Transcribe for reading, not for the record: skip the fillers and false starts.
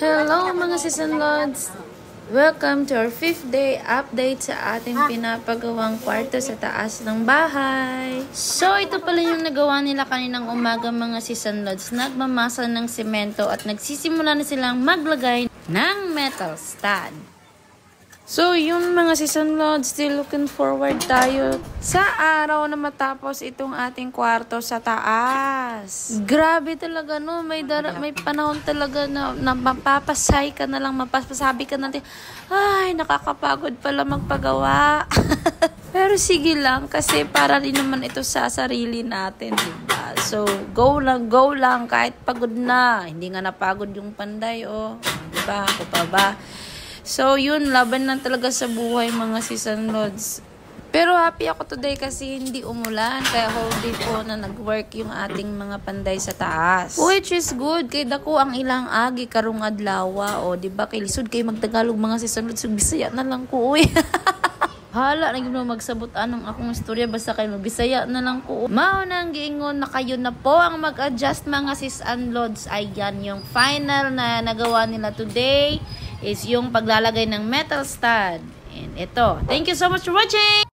Hello mga season lords! Welcome to our 5th day update sa ating pinapagawang kwarto sa taas ng bahay. So ito pala yung nagawa nila kaninang umaga mga season lords. Nagmamasa ng semento at nagsisimula na silang maglagay ng metal stud. So yun mga season lords, still looking forward tayo sa araw na matapos itong ating kwarto sa taas. Grabe talaga no, may panahon talaga na mapapasay ka na lang, mapapasabi ka natin, ay nakakapagod pala magpagawa. Pero sige lang kasi para rin naman ito sa sarili natin, diba? So go lang kahit pagod na. Hindi nga napagod yung panday, oh. Diba? Ako pa ba? So, yun, laban lang talaga sa buhay mga season lords. Pero happy ako today kasi hindi umulan. Kaya whole day po na nag-work yung ating mga panday sa taas. Which is good. Kaya dako ang ilang agi karong adlawa. O, diba? Kay lisod kayo magtagalog mga season lords. So, Bisaya na lang ko, uy. Hala, naging mo magsabot anong akong istorya. Basta kayo Bisaya na lang ko. Maunang giingon na kayo na po ang mag-adjust mga season lords. Ayan, yung final na nagawa nila today is yung paglalagay ng metal stud. And ito. Thank you so much for watching!